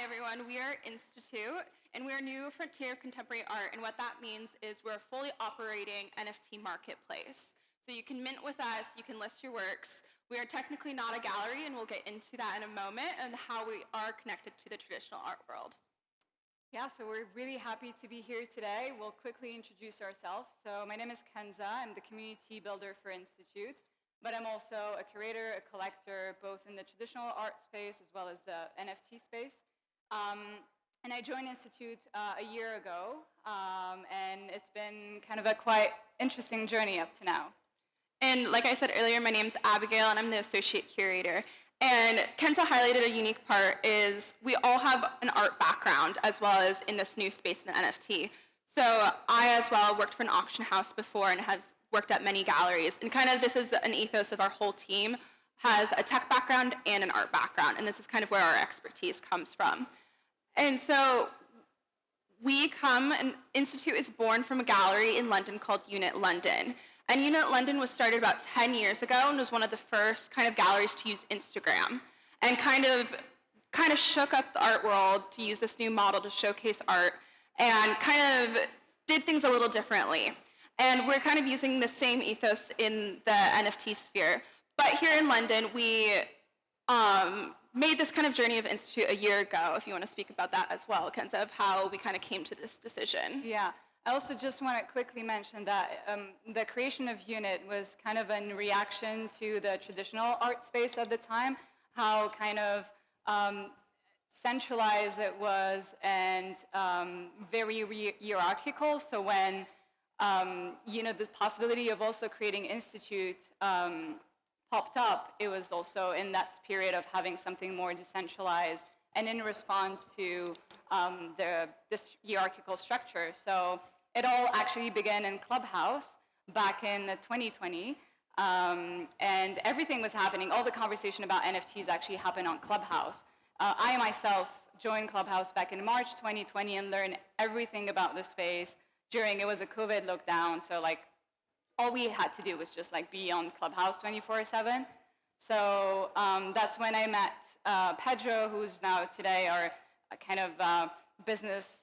everyone. We are Institut, and we are a new frontier of contemporary art. And what that means is we're a fully operating NFT marketplace. So you can mint with us, you can list your works. We are technically not a gallery, and we'll get into that in a moment, and how we are connected to the traditional art world. Yeah, so we're really happy to be here today. We'll quickly introduce ourselves. So my name is Kenza. I'm the community builder for Institut, but I'm also a curator, a collector, both in the traditional art space as well as the NFT space. And I joined Institut a year ago, and it's been kind of a quite interesting journey up to now. And like I said earlier, my name's Abigail, and I'm the associate curator. And Kenza highlighted a unique part is we all have an art background as well as in this new space in the NFT. So I as well worked for an auction house before and have worked at many galleries. And kind of this is an ethos of our whole team, has a tech background and an art background. And this is kind of where our expertise comes from. And so we come, and Institut is born from a gallery in London called Unit London. And Unit London was started about 10 years ago and was one of the first kind of galleries to use Instagram, and kind of shook up the art world to use this new model to showcase art, and kind of did things a little differently. And we're kind of using the same ethos in the NFT sphere. But here in London, we made this kind of journey of Institut a year ago, if you want to speak about that as well, Kenza, of how we kind of came to this decision. Yeah. I also just want to quickly mention that the creation of Unit was kind of in reaction to the traditional art space at the time, how kind of centralized it was and very hierarchical. So when, the possibility of also creating Institut popped up, it was also in that period of having something more decentralized and in response to this hierarchical structure. So it all actually began in Clubhouse back in 2020, and everything was happening. All the conversation about NFTs actually happened on Clubhouse. I myself joined Clubhouse back in March 2020 and learned everything about the space during, it was a COVID lockdown, so like all we had to do was just like be on Clubhouse 24/7. So that's when I met Pedro, who's now today our kind of business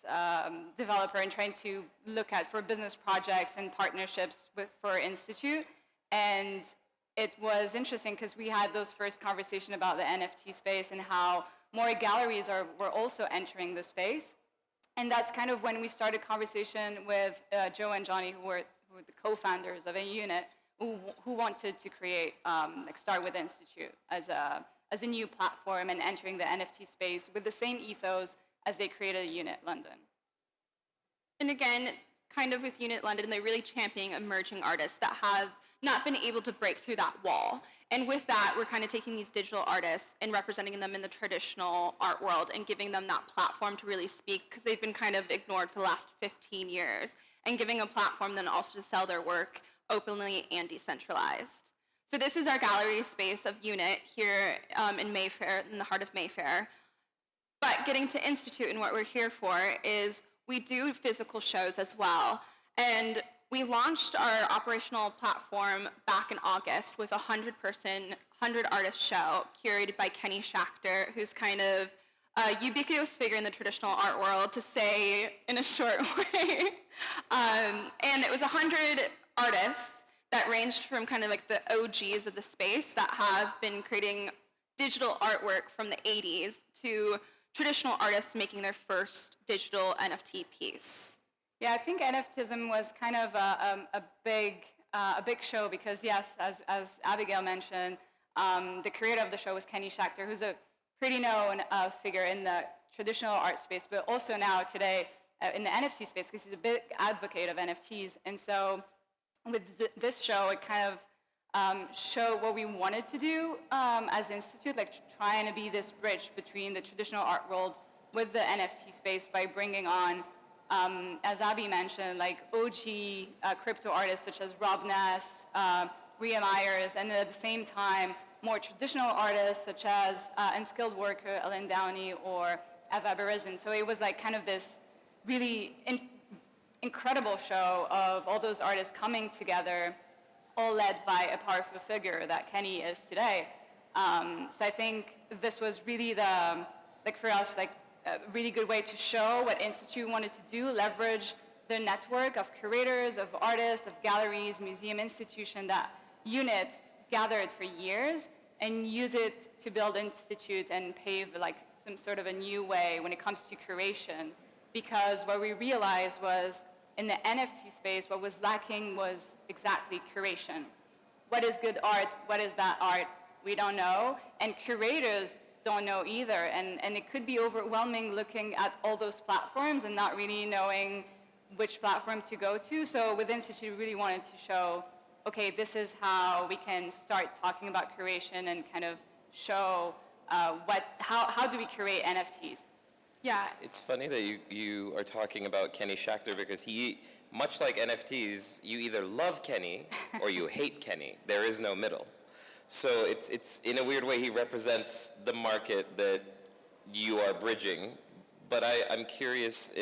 developer and trying to look at for business projects and partnerships for Institut. And it was interesting because we had those first conversations about the NFT space and how more galleries were also entering the space. And that's kind of when we started conversation with Joe and Johnny, who were the co-founders of a unit, who wanted to create, start with Institut as a new platform and entering the NFT space with the same ethos as they created a Unit London. And again, kind of with Unit London, they're really championing emerging artists that have not been able to break through that wall. And with that, we're kind of taking these digital artists and representing them in the traditional art world and giving them that platform to really speak, because they've been kind of ignored for the last 15 years, and giving a platform then also to sell their work openly and decentralized. So this is our gallery space of Unit here in Mayfair, in the heart of Mayfair. But getting to Institut and what we're here for is we do physical shows as well. And we launched our operational platform back in August with a 100-person, 100-artist show curated by Kenny Schachter, who's kind of a ubiquitous figure in the traditional art world, to say in a short way. And it was 100 artists that ranged from kind of like the OGs of the space that have been creating digital artwork from the 80s to traditional artists making their first digital NFT piece. Yeah, I think NFTism was kind of a big show because, yes, as Abigail mentioned, the creator of the show was Kenny Schachter, who's a pretty known figure in the traditional art space, but also now today in the NFT space, because he's a big advocate of NFTs. And so with this show, it kind of show what we wanted to do as Institut, like trying to be this bridge between the traditional art world with the NFT space by bringing on, as Abby mentioned, like OG crypto artists such as Rob Ness, Ria Myers, and at the same time, more traditional artists such as Unskilled Worker, Ellen Downey, or Eva Berezin. So it was like kind of this really incredible show of all those artists coming together, all led by a powerful figure that Kenny is today. So I think this was really for us, like a really good way to show what Institute wanted to do, leverage the network of curators, of artists, of galleries, museum institution that UNIT gathered for years, and use it to build Institute and pave like some sort of a new way when it comes to curation. Because what we realized was in the NFT space, what was lacking was exactly curation. What is good art? What is bad art? We don't know. And curators don't know either. And it could be overwhelming looking at all those platforms and not really knowing which platform to go to. So with Institute, we really wanted to show, okay, this is how we can start talking about curation and kind of show how do we curate NFTs. Yeah. It's funny that you are talking about Kenny Schachter because he, much like NFTs, you either love Kenny or you hate Kenny. There is no middle. So it's in a weird way, he represents the market that you are bridging. But I'm curious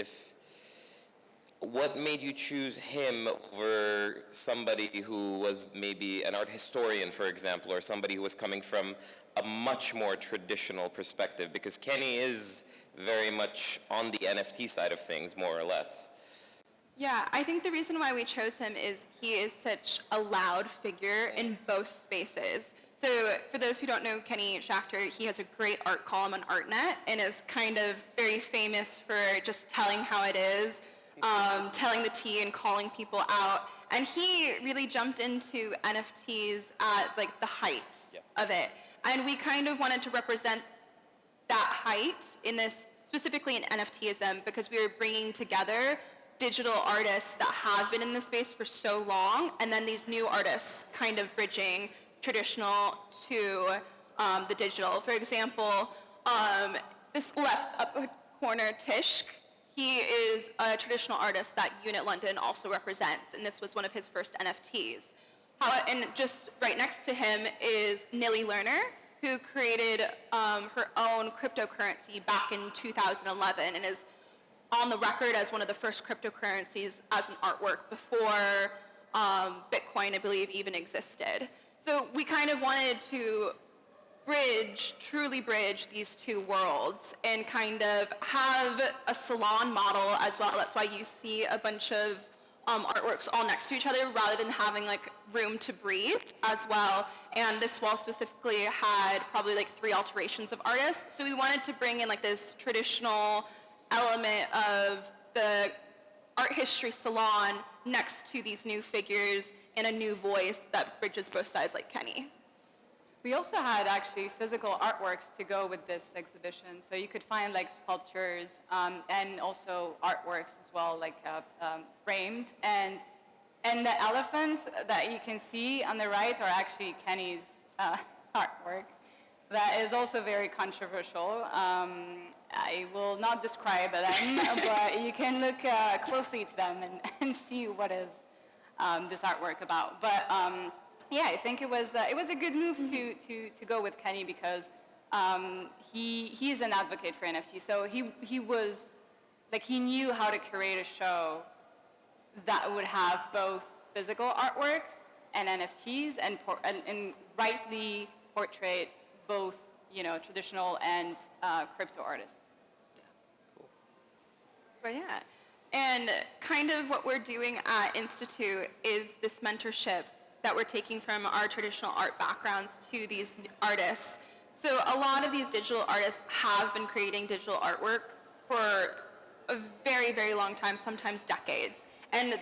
what made you choose him over somebody who was maybe an art historian, for example, or somebody who was coming from a much more traditional perspective? Because Kenny is very much on the NFT side of things, more or less. Yeah, I think the reason why we chose him is he is such a loud figure in both spaces. So for those who don't know Kenny Schachter, he has a great art column on ArtNet and is kind of very famous for just telling how it is, telling the tea and calling people out. And he really jumped into NFTs at like the height of it. And we kind of wanted to represent that height in this, specifically in NFTism, because we were bringing together digital artists that have been in the space for so long, and then these new artists kind of bridging traditional to the digital. For example, this left upper corner, Tishk, he is a traditional artist that Unit London also represents, and this was one of his first NFTs. And just right next to him is Nilly Lerner, who created her own cryptocurrency back in 2011 and is on the record as one of the first cryptocurrencies as an artwork before Bitcoin, I believe, even existed. So we kind of wanted to truly bridge these two worlds and kind of have a salon model as well. That's why you see a bunch of artworks all next to each other rather than having like room to breathe as well. And this wall specifically had probably like 3 alterations of artists. So we wanted to bring in like this traditional element of the art history salon next to these new figures and a new voice that bridges both sides like Kenny. We also had actually physical artworks to go with this exhibition. So you could find like sculptures and also artworks as well, like framed. And the elephants that you can see on the right are actually Kenny's artwork. That is also very controversial. I will not describe them, but you can look closely to them and see what is this artwork about. But yeah, I think it was a good move to go with Kenny because he's an advocate for NFT. So he was like he knew how to create a show that would have both physical artworks and NFTs and rightly portray both, traditional and crypto artists. Cool. But yeah, and kind of what we're doing at Institute is this mentorship that we're taking from our traditional art backgrounds to these artists. So a lot of these digital artists have been creating digital artwork for a very, very long time, sometimes decades. And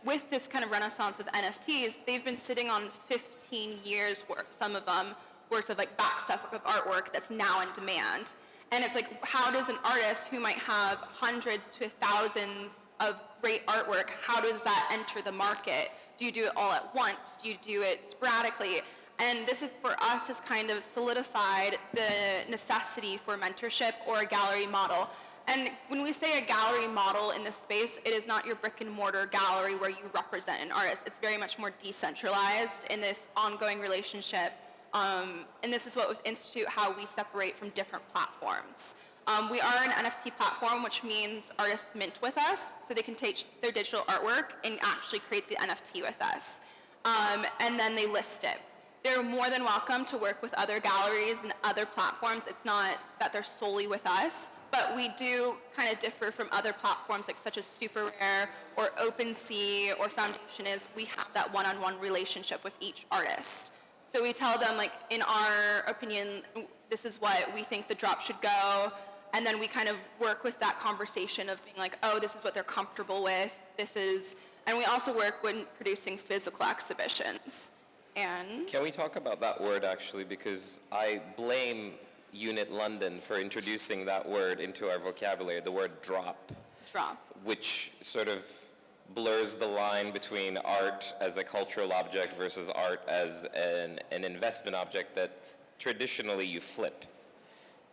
with this kind of renaissance of NFTs, they've been sitting on 15 years worth, some of them, worth of like back stuff of artwork that's now in demand. And it's like, how does an artist who might have hundreds to thousands of great artwork, how does that enter the market? Do you do it all at once? Do you do it sporadically? And this is, for us, has kind of solidified the necessity for mentorship or a gallery model. And when we say a gallery model in this space, it is not your brick and mortar gallery where you represent an artist. It's very much more decentralized in this ongoing relationship. And this is what with Institute, how we separate from different platforms. We are an NFT platform, which means artists mint with us, so they can take their digital artwork and actually create the NFT with us. And then they list it. They're more than welcome to work with other galleries and other platforms. It's not that they're solely with us, but we do kind of differ from other platforms like such as Super Rare or OpenSea or Foundation is we have that one-on-one relationship with each artist. So we tell them, like, in our opinion, this is what we think the drop should go, and then we kind of work with that conversation of being like, oh, this is what they're comfortable with, and we also work when producing physical exhibitions. And Can we talk about that word actually? Because I blame Unit London for introducing that word into our vocabulary, the word drop, which sort of blurs the line between art as a cultural object versus art as an investment object that traditionally you flip.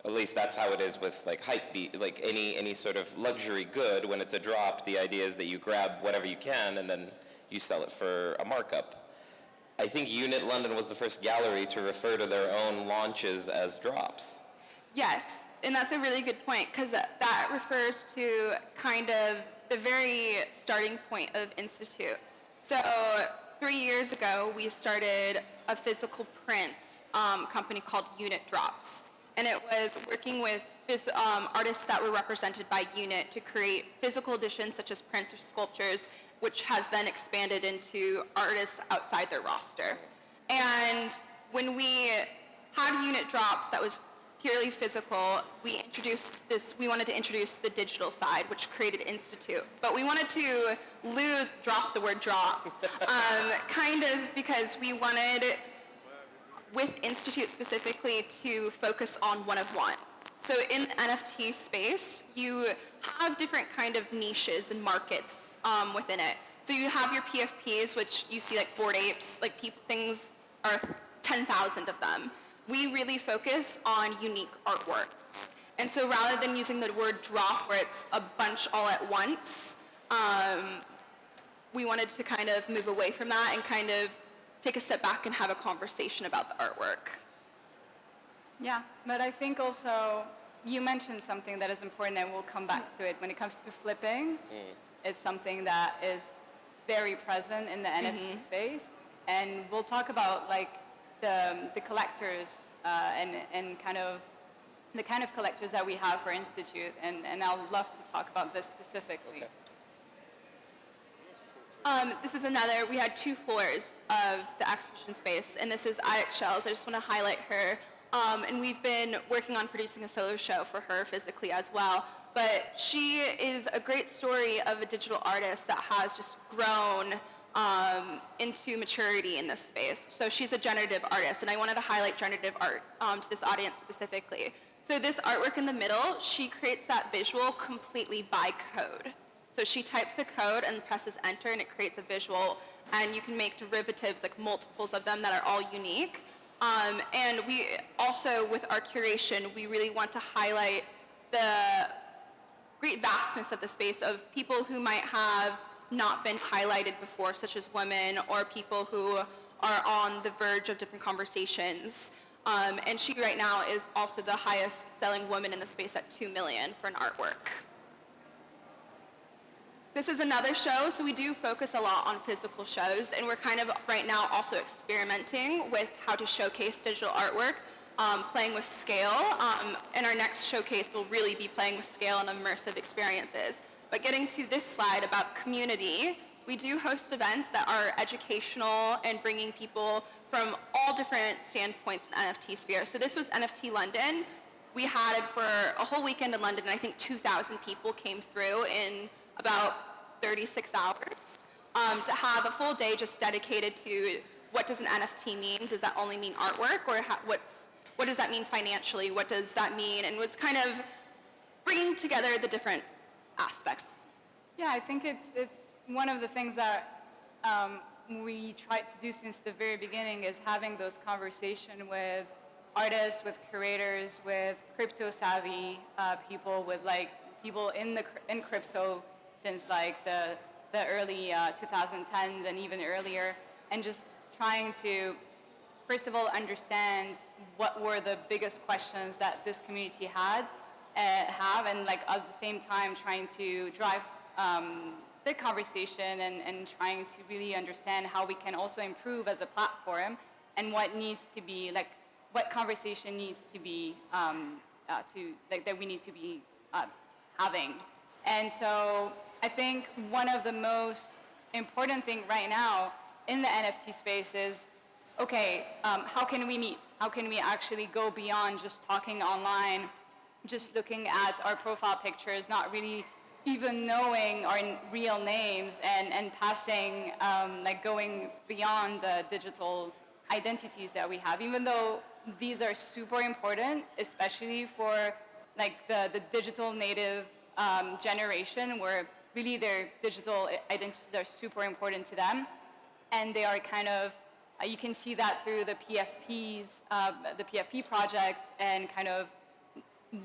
At least that's how it is with like hypebeat, like any sort of luxury good. When it's a drop, the idea is that you grab whatever you can and then you sell it for a markup. I think Unit London was the first gallery to refer to their own launches as drops. yes, and that's a really good point because that refers to kind of the very starting point of Institut. So 3 years ago, we started a physical print company called Unit Drops. And it was working with artists that were represented by Unit to create physical editions such as prints or sculptures, which has then expanded into artists outside their roster. And when we had Unit Drops that was purely physical, we wanted to introduce the digital side, which created Institut. But we wanted to drop the word drop, kind of because we wanted, with Institute specifically, to focus on one-of-ones. So in the NFT space, you have different kind of niches and markets within it. So you have your PFPs, which you see like Bored Apes, like things are 10,000 of them. We really focus on unique artworks. And so rather than using the word drop, where it's a bunch all at once, we wanted to kind of move away from that and kind of take a step back and have a conversation about the artwork. Yeah, but I think also you mentioned something that is important, and we'll come back to it. When it comes to flipping, it's something that is very present in the NFT space, and we'll talk about like the collectors and kind of the kind of collectors that we have for Institute, and I'll love to talk about this specifically. Okay. This is another, we had 2 floors of the exhibition space, and this is Abigail. I just want to highlight her. And we've been working on producing a solo show for her physically as well. But she is a great story of a digital artist that has just grown into maturity in this space. So she's a generative artist, and I wanted to highlight generative art to this audience specifically. So this artwork in the middle, she creates that visual completely by code. So she types a code and presses enter, and it creates a visual, and you can make derivatives, like multiples of them that are all unique. And we also, with our curation, we really want to highlight the great vastness of the space of people who might have not been highlighted before, such as women or people who are on the verge of different conversations. And she right now is also the highest selling woman in the space at 2 million for an artwork. This is another show, so we do focus a lot on physical shows, and we're kind of right now also experimenting with how to showcase digital artwork, playing with scale, and our next showcase will really be playing with scale and immersive experiences. But getting to this slide about community, we do host events that are educational and bringing people from all different standpoints in the NFT sphere. So this was NFT London. We had it for a whole weekend in London, and I think 2,000 people came through in about 36 hours to have a full day just dedicated to what does an NFT mean? Does that only mean artwork, or what does that mean financially? What does that mean? And was kind of bringing together the different aspects. Yeah, I think it's one of the things that we tried to do since the very beginning is having those conversations with artists, with curators, with crypto savvy people, with like people in crypto since like the early 2010s and even earlier, and just trying to first of all understand what were the biggest questions that this community have, and like at the same time trying to drive the conversation and trying to really understand how we can also improve as a platform, and what needs to be like what conversation needs to be that we need to be having. And so I think one of the most important thing right now in the NFT space is, okay, how can we meet? How can we actually go beyond just talking online, just looking at our profile pictures, not really even knowing our real names, and passing, like going beyond the digital identities that we have, even though these are super important, especially for like the digital native generation, where really their digital identities are super important to them. And they are kind of, you can see that through the PFPs, the PFP projects, and kind of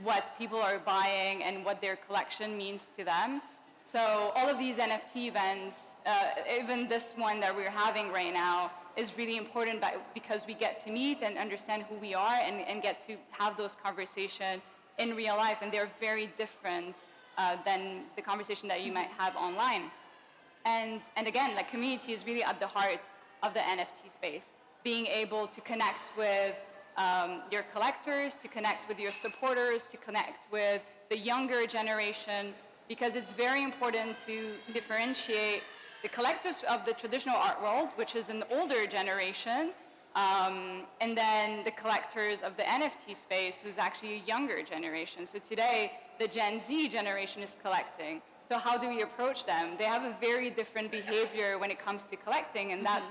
what people are buying and what their collection means to them. So all of these NFT events, even this one that we're having right now, is really important because we get to meet and understand who we are, and get to have those conversations in real life. And they're very different than the conversation that you might have online. And again, like, community is really at the heart of the NFT space. Being able to connect with your collectors, to connect with your supporters, to connect with the younger generation, because it's very important to differentiate the collectors of the traditional art world, which is an older generation, and then the collectors of the NFT space, who's actually a younger generation. So today, the Gen Z generation is collecting. So how do we approach them? They have a very different behavior when it comes to collecting, and that's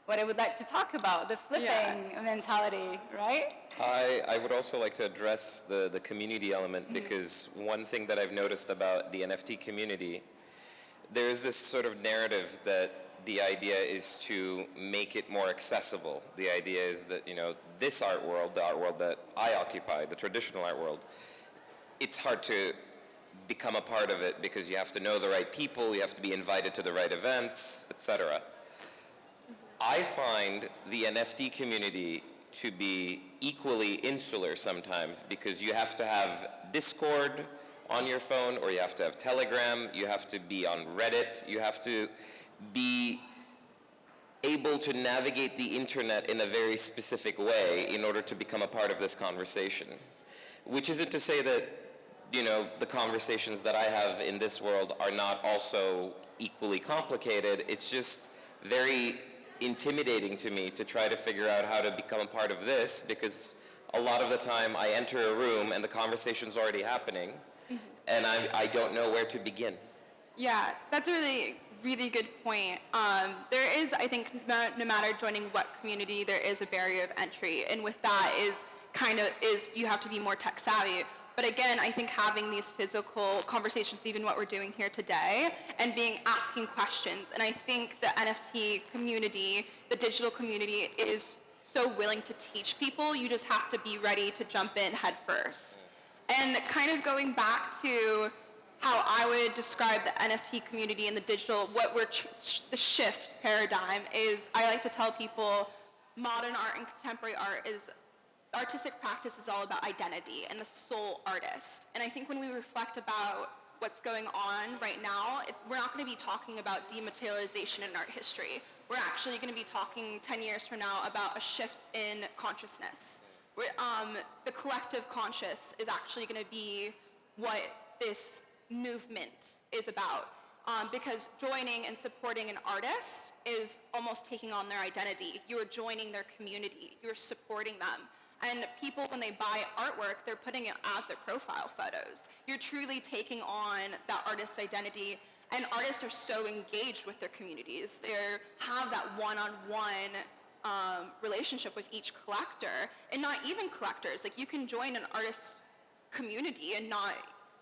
what I would like to talk about, the flipping mentality, right? I would also like to address the community element, because one thing that I've noticed about the NFT community, there is this sort of narrative that the idea is to make it more accessible. The idea is that, you know, this art world, the art world that I occupy, the traditional art world, it's hard to become a part of it because you have to know the right people, you have to be invited to the right events, etc. I find the NFT community to be equally insular sometimes, because you have to have Discord on your phone, or you have to have Telegram, you have to be on Reddit, you have to be able to navigate the internet in a very specific way in order to become a part of this conversation. Which isn't to say that, you know, the conversations that I have in this world are not also equally complicated. It's just very intimidating to me to try to figure out how to become a part of this, because a lot of the time I enter a room and the conversation's already happening, and I don't know where to begin. Yeah, that's a really, really good point. There is, I think, no matter joining what community, there is a barrier of entry, and with that is you have to be more tech savvy. But again, I think having these physical conversations, even what we're doing here today, and asking questions, and I think the NFT community, the digital community, is so willing to teach people. You just have to be ready to jump in head first. And kind of going back to how I would describe the NFT community and the digital, the shift paradigm is, I like to tell people modern art and contemporary art is, artistic practice is all about identity and the soul artist. And I think when we reflect about what's going on right now, we're not going to be talking about dematerialization in art history. We're actually going to be talking 10 years from now about a shift in consciousness. The collective conscious is actually going to be what this movement is about. Because joining and supporting an artist is almost taking on their identity. You are joining their community. You are supporting them. And people, when they buy artwork, they're putting it as their profile photos. You're truly taking on that artist's identity. And artists are so engaged with their communities. They have that one-on-one relationship with each collector. And not even collectors. Like, you can join an artist community and not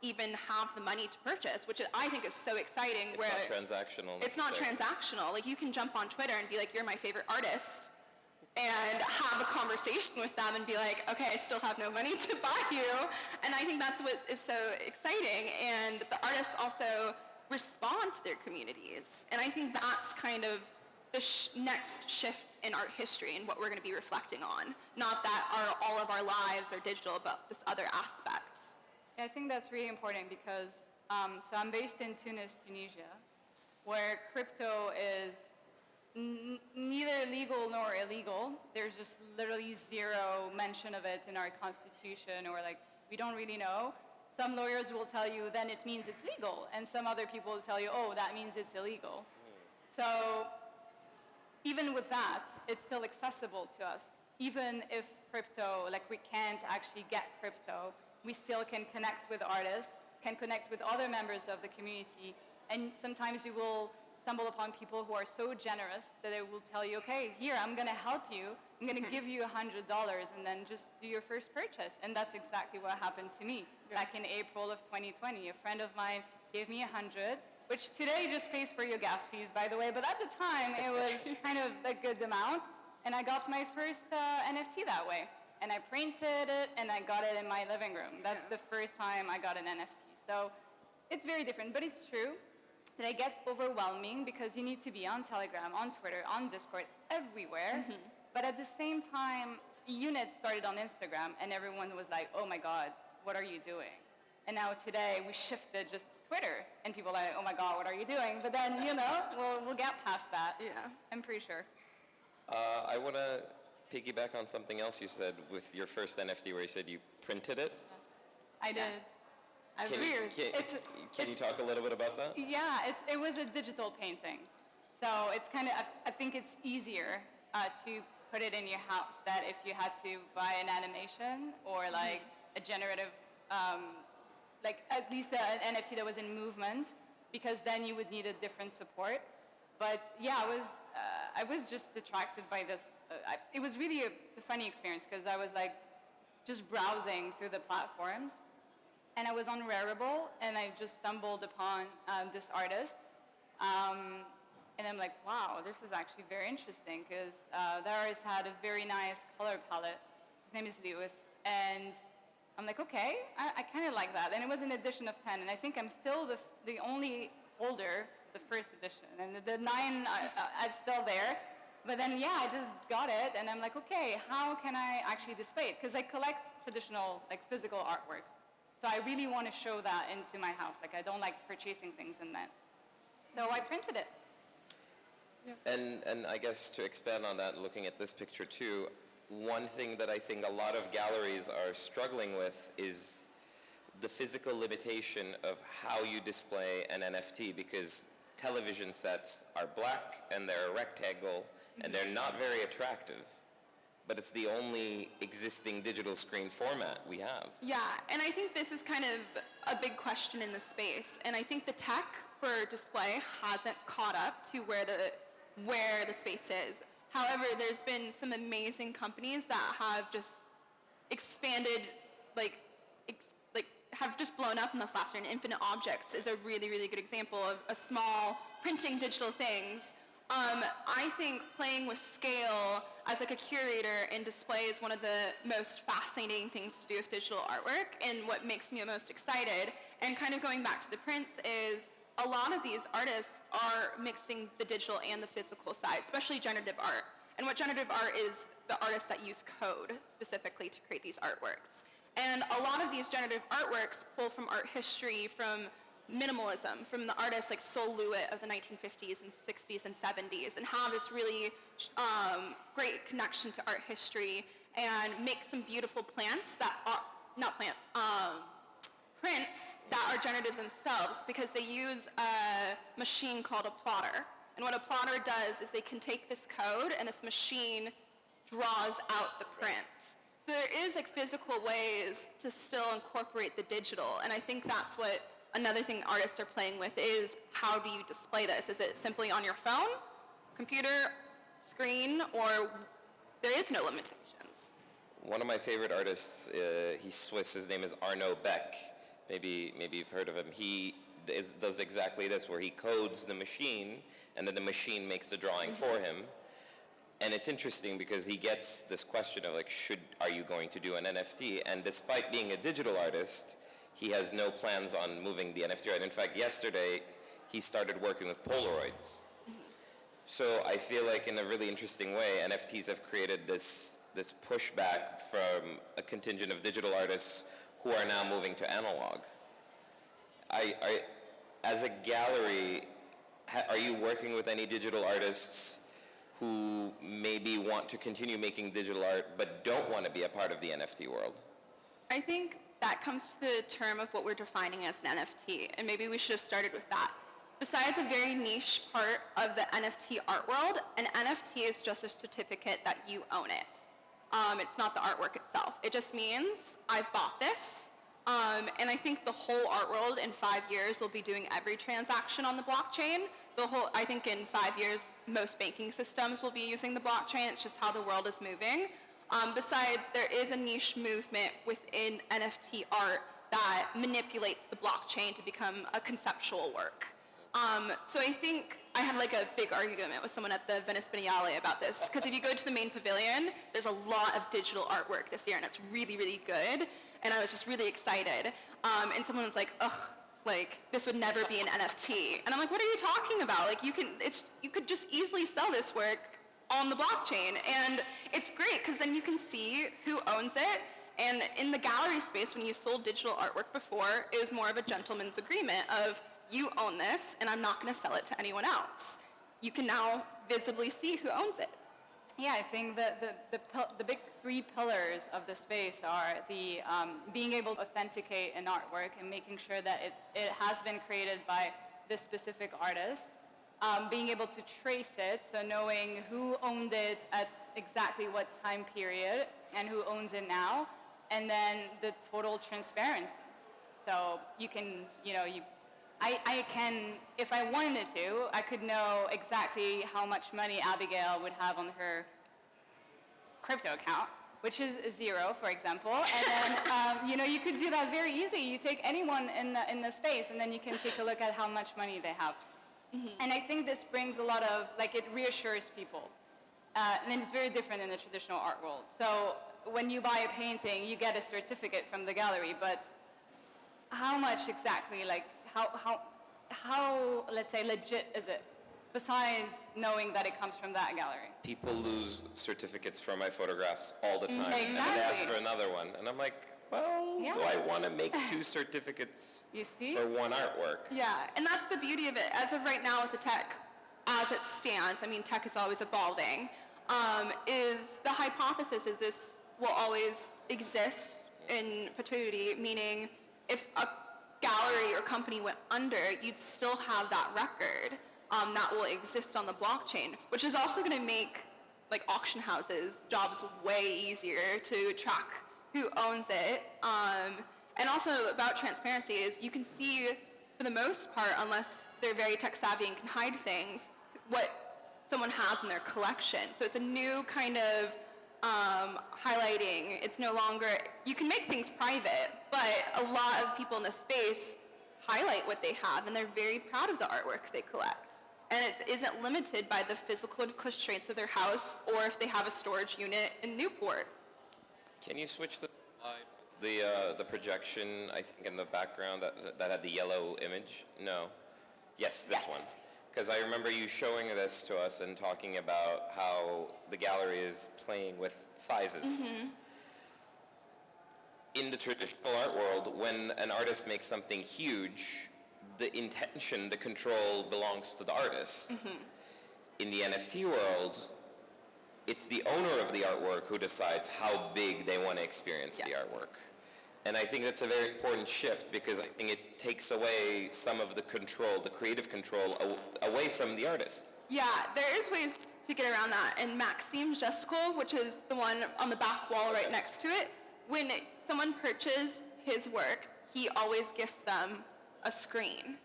even have the money to purchase, which I think is so exciting. It's not transactional. It's not transactional. Like, you can jump on Twitter and be like, you're my favorite artist, and have a conversation with them and be like, okay, I still have no money to buy you. And I think that's what is so exciting. And the artists also respond to their communities. And I think that's kind of the next shift in art history and what we're going to be reflecting on. Not that all of our lives are digital, but this other aspect. I think that's really important because, so I'm based in Tunis, Tunisia, where crypto is neither legal nor illegal. There's just literally zero mention of it in our constitution, or like, we don't really know. Some lawyers will tell you then it means it's legal, and some other people will tell you, oh, that means it's illegal. So even with that, it's still accessible to us. Even if crypto, like we can't actually get crypto, we still can connect with artists, can connect with other members of the community, and sometimes you will stumble upon people who are so generous that they will tell you, okay, here, I'm gonna help you, I'm gonna give you $100 and then just do your first purchase. And that's exactly what happened to me. Back in April of 2020, a friend of mine gave me 100, which today just pays for your gas fees, by the way, but at the time it was kind of a good amount. And I got my first NFT that way. And I printed it and I got it in my living room. That's the first time I got an NFT. So it's very different, but it's true that it gets overwhelming because you need to be on Telegram, on Twitter, on Discord, everywhere. But at the same time, Unit started on Instagram and everyone was like, oh my God, what are you doing? And now today we shifted just to Twitter and people are like, oh my God, what are you doing? But then, you know, we'll get past that. Yeah. I'm pretty sure. I want to piggyback on something else you said with your first NFT where you said you printed it. I did. It's weird. Can you talk a little bit about that? Yeah, it was a digital painting. So it's kind of, I think it's easier to put it in your house that if you had to buy an animation or like a generative, like at least an NFT that was in movement, because then you would need a different support. But yeah, I was just attracted by this. It was really a funny experience because I was like just browsing through the platforms. And I was on Rarible, and I just stumbled upon this artist. And I'm like, wow, this is actually very interesting, because the artist had a very nice color palette. His name is Lewis. And I'm like, okay, I kind of like that. And it was an edition of 10, and I think I'm still the only holder, the first edition. And the 9 are still there. But then, yeah, I just got it, and I'm like, okay, how can I actually display it? Because I collect traditional, like, physical artworks. So I really want to show that into my house. Like, I don't like purchasing things in that. So I printed it. Yeah. And I guess to expand on that, looking at this picture too, one thing that I think a lot of galleries are struggling with is the physical limitation of how you display an NFT, because television sets are black and they're a rectangle and they're not very attractive. But it's the only existing digital screen format we have. Yeah, and I think this is kind of a big question in the space. And I think the tech for display hasn't caught up to where the space is. However, there's been some amazing companies that have just expanded, have just blown up in this last year. And Infinite Objects is a really, really good example of a small printing digital things. I think playing with scale as like a curator in display is one of the most fascinating things to do with digital artwork, and what makes me most excited. And kind of going back to the prints is a lot of these artists are mixing the digital and the physical side, especially generative art. And what generative art is, the artists that use code specifically to create these artworks. And a lot of these generative artworks pull from art history, from minimalism, from the artists like Sol LeWitt of the 1950s and 60s and 70s, and have this really great connection to art history, and make some beautiful plants that are, not plants, prints that are generative themselves, because they use a machine called a plotter. And what a plotter does is they can take this code and this machine draws out the print. So there is like physical ways to still incorporate the digital, and I think that's what another thing artists are playing with is, how do you display this? Is it simply on your phone, computer, screen, or there is no limitations? One of my favorite artists, he's Swiss, his name is Arno Beck. Maybe you've heard of him. He does exactly this, where he codes the machine, and then the machine makes the drawing for him. And it's interesting because he gets this question of like, are you going to do an NFT? And despite being a digital artist, he has no plans on moving the NFT right. In fact, yesterday, he started working with Polaroids. So I feel like in a really interesting way, NFTs have created this pushback from a contingent of digital artists who are now moving to analog. As a gallery, are you working with any digital artists who maybe want to continue making digital art but don't want to be a part of the NFT world? I think that comes to the term of what we're defining as an NFT, and maybe we should have started with that. Besides a very niche part of the NFT art world, an NFT is just a certificate that you own it. It's not the artwork itself. It just means I've bought this, and I think the whole art world in 5 years will be doing every transaction on the blockchain. I think in 5 years, most banking systems will be using the blockchain. It's just how the world is moving. Besides, there is a niche movement within NFT art that manipulates the blockchain to become a conceptual work. So I think I had like a big argument with someone at the Venice Biennale about this, because if you go to the main pavilion, there's a lot of digital artwork this year, and it's really, really good, and I was just really excited. And someone was like, ugh, like, this would never be an NFT. And I'm like, what are you talking about? Like, you could just easily sell this work on the blockchain, and it's great, because then you can see who owns it. And in the gallery space, when you sold digital artwork before, it was more of a gentleman's agreement of, you own this, and I'm not going to sell it to anyone else. You can now visibly see who owns it. Yeah, I think that the big three pillars of the space are the being able to authenticate an artwork and making sure that it has been created by this specific artist, being able to trace it, so knowing who owned it at exactly what time period and who owns it now, and then the total transparency. So you can, I can, if I wanted to, I could know exactly how much money Abigail would have on her crypto account, which is 0, for example. And then, you could do that very easy. You take anyone in the space, and then you can take a look at how much money they have. Mm-hmm. And I think this brings a lot of, it reassures people. And it's very different in the traditional art world. So when you buy a painting, you get a certificate from the gallery, but how much exactly, how, let's say, legit is it, besides knowing that it comes from that gallery? People lose certificates from my photographs all the time. Exactly. And they ask for another one. And I'm like, well, yeah. Do I want to make 2 certificates for one artwork? Yeah, and that's the beauty of it. As of right now with the tech, as it stands, I mean, tech is always evolving, is the hypothesis is this will always exist in perpetuity, meaning if a gallery or company went under, you'd still have that record that will exist on the blockchain, which is also going to make auction houses jobs way easier to track who owns it. And also about transparency is you can see, for the most part, unless they're very tech savvy and can hide things, what someone has in their collection. So it's a new kind of highlighting. It's no longer, you can make things private, but a lot of people in the space highlight what they have, and they're very proud of the artwork they collect. And it isn't limited by the physical constraints of their house or if they have a storage unit in Newport. Can you switch the slide? The projection, I think, in the background that had the yellow image? No. Yes, this one. Because I remember you showing this to us and talking about how the gallery is playing with sizes. Mm-hmm. In the traditional art world, when an artist makes something huge, the intention, the control belongs to the artist. Mm-hmm. In the NFT world, it's the owner of the artwork who decides how big they want to experience the artwork. And I think that's a very important shift, because I think it takes away some of the control, the creative control, away from the artist. Yeah, there is ways to get around that. And Maxime Jeskel, which is the one on the back wall right next to it, when someone purchases his work, he always gifts them a screen.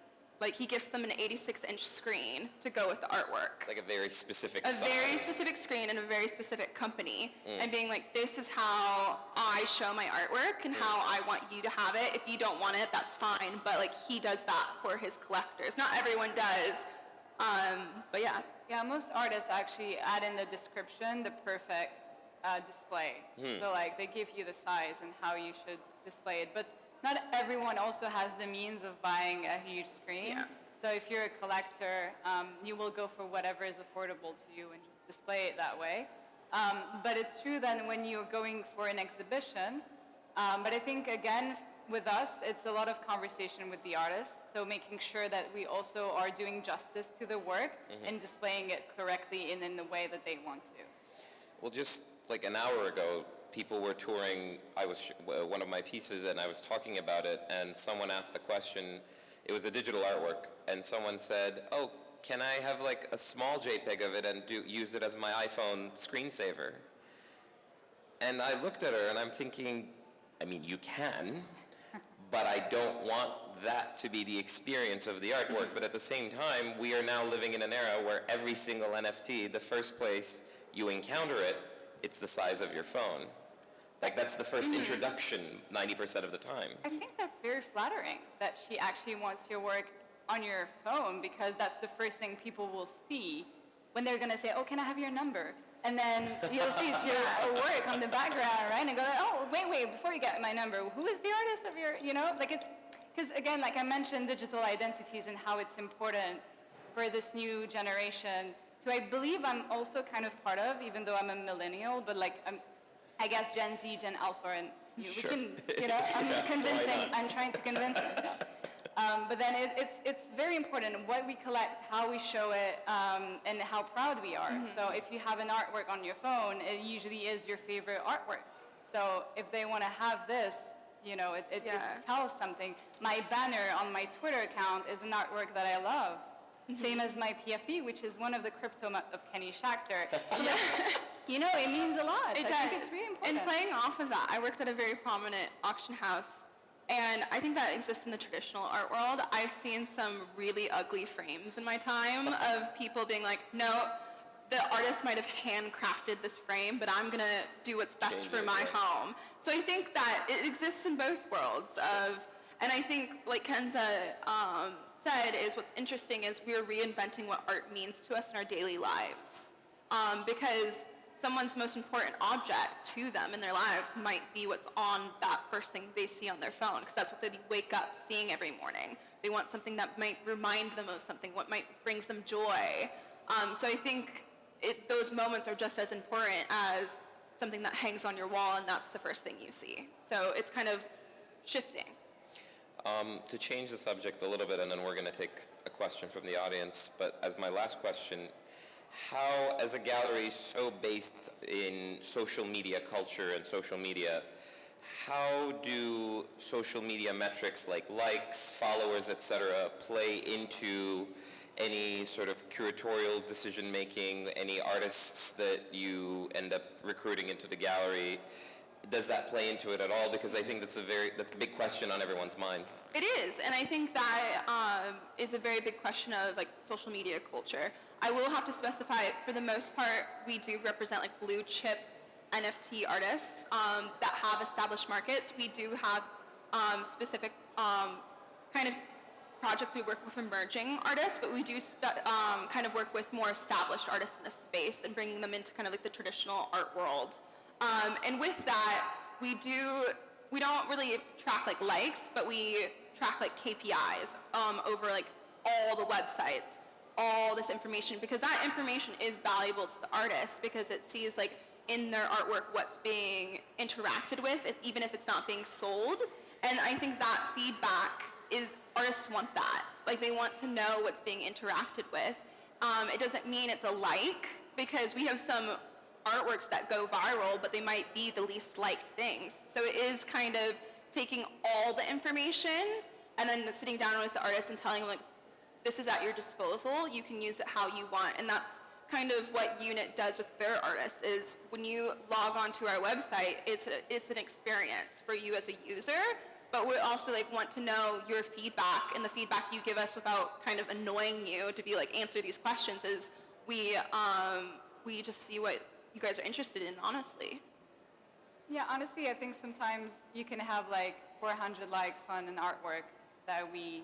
He gifts them an 86-inch screen to go with the artwork. Like a very specific size. A very specific screen and a very specific company. And being like, this is how I show my artwork and how I want you to have it. If you don't want it, that's fine. But he does that for his collectors. Not everyone does, but yeah. Yeah, most artists actually add in the description the perfect display. So they give you the size and how you should display it. But not everyone also has the means of buying a huge screen. Yeah. So if you're a collector, you will go for whatever is affordable to you and just display it that way. But it's true that when you're going for an exhibition, but I think, again, with us, it's a lot of conversation with the artists. So making sure that we also are doing justice to the work and displaying it correctly and in the way that they want to. Well, just an hour ago, people were touring. One of my pieces, and I was talking about it, and someone asked the question. It was a digital artwork, and someone said, "Oh, can I have like a small JPEG of it and use it as my iPhone screensaver?" And I looked at her, and I'm thinking, I mean, you can, but I don't want that to be the experience of the artwork. But at the same time, we are now living in an era where every single NFT, the first place you encounter it, it's the size of your phone. Like, that's the first introduction 90% of the time. I think that's very flattering that she actually wants your work on your phone, because that's the first thing people will see when they're going to say, "Oh, can I have your number?" And then you'll see it's your work on the background, right? And go, "Oh, wait, before you get my number, who is the artist of your," like it's, because again, like I mentioned, digital identities and how it's important for this new generation, who I believe I'm also kind of part of, even though I'm a millennial, but like I guess Gen Z, Gen Alpha, and Sure. we can, I'm convincing, I'm trying to convince myself. But then it's very important what we collect, how we show it, and how proud we are. So if you have an artwork on your phone, it usually is your favorite artwork. So if they want to have this, it tells something. My banner on my Twitter account is an artwork that I love. Same as my PFP, which is one of the crypto of Kenny Schachter. It means a lot. It I does. think it's really important. And playing off of that, I worked at a very prominent auction house, and I think that exists in the traditional art world. I've seen some really ugly frames in my time of people being like, "No, the artist might have handcrafted this frame, but I'm gonna do what's best Change for it, my right. home." So I think that it exists in both worlds and I think, like Kenza said, is what's interesting is we're reinventing what art means to us in our daily lives. Because someone's most important object to them in their lives might be what's on that first thing they see on their phone, because that's what they wake up seeing every morning. They want something that might remind them of something, what might brings them joy. So I think those moments are just as important as something that hangs on your wall and that's the first thing you see. So it's kind of shifting. To change the subject a little bit, and then we're going to take a question from the audience, but as my last question, how, as a gallery so based in social media culture and social media, how do social media metrics like likes, followers, etc., play into any sort of curatorial decision making, any artists that you end up recruiting into the gallery? Does that play into it at all? Because I think that's a big question on everyone's minds. It is, and I think that is a very big question of like social media culture. I will have to specify, for the most part, we do represent like blue chip NFT artists that have established markets. We do have specific kind of projects we work with emerging artists, but we do kind of work with more established artists in this space and bringing them into kind of like the traditional art world. And with that, we don't really track like likes, but we track like KPIs over like all the websites, all this information, because that information is valuable to the artist because it sees like in their artwork what's being interacted with, even if it's not being sold. And I think that feedback is, artists want that. Like they want to know what's being interacted with. It doesn't mean it's a like, because we have some artworks that go viral, but they might be the least liked things. So it is kind of taking all the information and then sitting down with the artist and telling them, like, this is at your disposal. You can use it how you want. And that's kind of what Unit does with their artists, is when you log onto our website, it's an experience for you as a user, but we also like want to know your feedback, and the feedback you give us without kind of annoying you to be like, answer these questions, is we just see what you guys are interested in, honestly. Yeah, honestly, I think sometimes you can have like 400 likes on an artwork that we,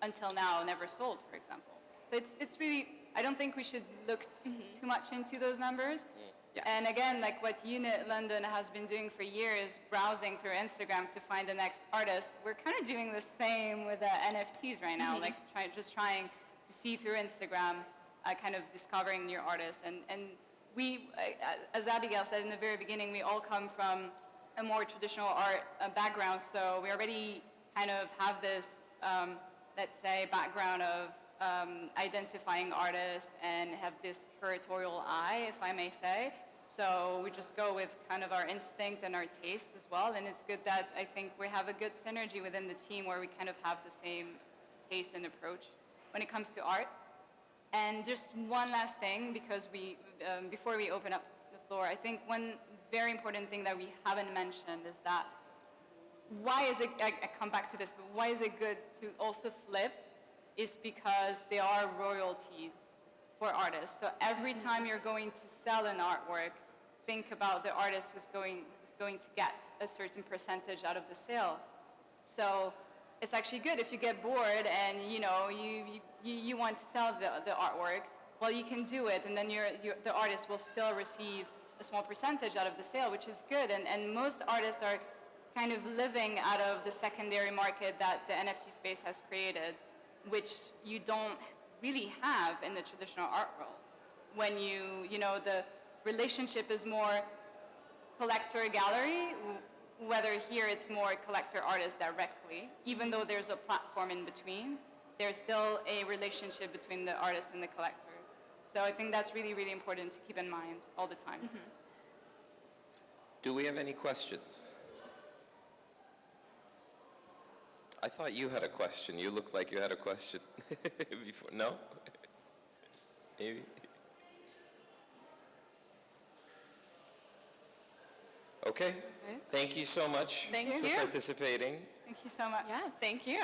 until now, never sold, for example. So it's really, I don't think we should look too much into those numbers. Yeah. And again, like what Unit London has been doing for years, browsing through Instagram to find the next artist, we're kind of doing the same with NFTs right now, like trying to see through Instagram, kind of discovering new artists. And we, as Abigail said in the very beginning, we all come from a more traditional art background, so we already kind of have this, let's say, background of identifying artists and have this curatorial eye, if I may say. So we just go with kind of our instinct and our taste as well. And it's good that I think we have a good synergy within the team where we kind of have the same taste and approach when it comes to art. And just one last thing, because before we open up the floor, I think one very important thing that we haven't mentioned is that why is it, I come back to this, but why is it good to also flip is because there are royalties for artists. So every time you're going to sell an artwork, think about the artist who's going to get a certain percentage out of the sale. So it's actually good if you get bored and you want to sell the artwork, well, you can do it, and then the artist will still receive a small percentage out of the sale, which is good. And most artists are kind of living out of the secondary market that the NFT space has created, which you don't really have in the traditional art world. When the relationship is more collector-gallery, whether here it's more collector-artist directly, even though there's a platform in between, there's still a relationship between the artist and the collector. So I think that's really, really important to keep in mind all the time. Mm-hmm. Do we have any questions? I thought you had a question. You looked like you had a question before. No? Maybe? Okay. Thank you so much Thank for you. participating. Thank you so much. Yeah, thank you.